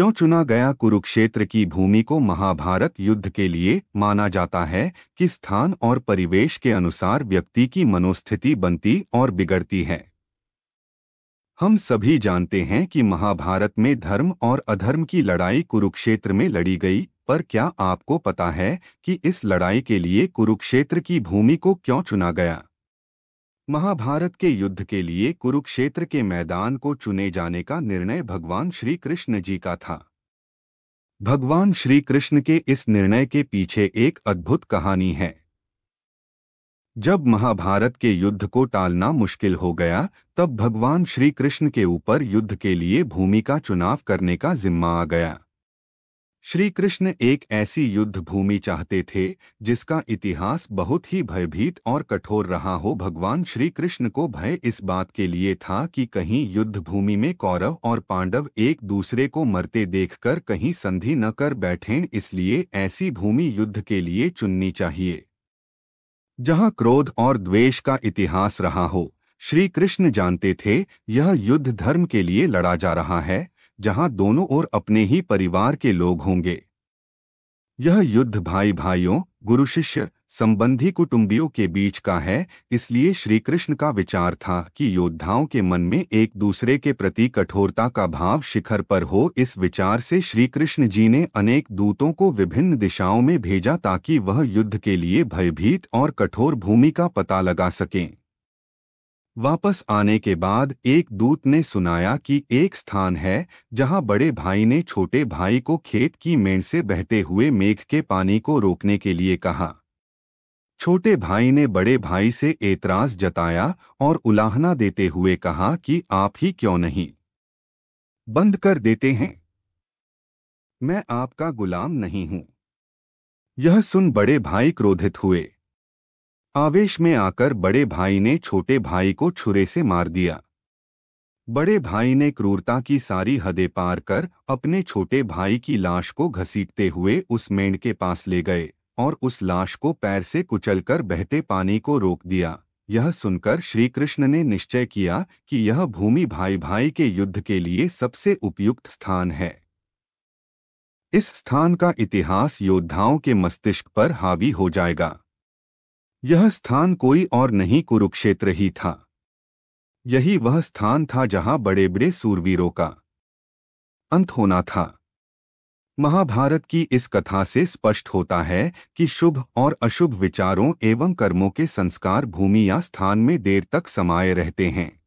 क्यों चुना गया? कुरुक्षेत्र की भूमि को महाभारत युद्ध के लिए माना जाता है कि स्थान और परिवेश के अनुसार व्यक्ति की मनोस्थिति बनती और बिगड़ती है। हम सभी जानते हैं कि महाभारत में धर्म और अधर्म की लड़ाई कुरुक्षेत्र में लड़ी गई, पर क्या आपको पता है कि इस लड़ाई के लिए कुरुक्षेत्र की भूमि को क्यों चुना गया? महाभारत के युद्ध के लिए कुरुक्षेत्र के मैदान को चुने जाने का निर्णय भगवान श्री कृष्ण जी का था। भगवान श्री कृष्ण के इस निर्णय के पीछे एक अद्भुत कहानी है। जब महाभारत के युद्ध को टालना मुश्किल हो गया, तब भगवान श्री कृष्ण के ऊपर युद्ध के लिए भूमि का चुनाव करने का जिम्मा आ गया। श्री कृष्ण एक ऐसी युद्ध भूमि चाहते थे जिसका इतिहास बहुत ही भयभीत और कठोर रहा हो। भगवान श्री कृष्ण को भय इस बात के लिए था कि कहीं युद्ध भूमि में कौरव और पांडव एक दूसरे को मरते देखकर कहीं संधि न कर बैठें, इसलिए ऐसी भूमि युद्ध के लिए चुननी चाहिए जहां क्रोध और द्वेष का इतिहास रहा हो। श्री कृष्ण जानते थे यह युद्ध धर्म के लिए लड़ा जा रहा है, जहां दोनों ओर अपने ही परिवार के लोग होंगे। यह युद्ध भाई भाइयों, गुरु शिष्य, संबंधी, कुटुंबियों के बीच का है। इसलिए श्री कृष्ण का विचार था कि योद्धाओं के मन में एक दूसरे के प्रति कठोरता का भाव शिखर पर हो। इस विचार से श्री कृष्ण जी ने अनेक दूतों को विभिन्न दिशाओं में भेजा ताकि वह युद्ध के लिए भयभीत और कठोर भूमि का पता लगा सकें। वापस आने के बाद एक दूत ने सुनाया कि एक स्थान है जहां बड़े भाई ने छोटे भाई को खेत की मेड़ से बहते हुए मेघ के पानी को रोकने के लिए कहा। छोटे भाई ने बड़े भाई से एतराज जताया और उलाहना देते हुए कहा कि आप ही क्यों नहीं बंद कर देते हैं, मैं आपका गुलाम नहीं हूं। यह सुन बड़े भाई क्रोधित हुए। आवेश में आकर बड़े भाई ने छोटे भाई को छुरे से मार दिया। बड़े भाई ने क्रूरता की सारी हदें पार कर अपने छोटे भाई की लाश को घसीटते हुए उस मेंढ के पास ले गए और उस लाश को पैर से कुचलकर बहते पानी को रोक दिया। यह सुनकर श्री कृष्ण ने निश्चय किया कि यह भूमि भाई भाई के युद्ध के लिए सबसे उपयुक्त स्थान है। इस स्थान का इतिहास योद्धाओं के मस्तिष्क पर हावी हो जाएगा। यह स्थान कोई और नहीं, कुरुक्षेत्र ही था। यही वह स्थान था जहां बड़े बड़े सूरवीरों का अंत होना था। महाभारत की इस कथा से स्पष्ट होता है कि शुभ और अशुभ विचारों एवं कर्मों के संस्कार भूमि या स्थान में देर तक समाये रहते हैं।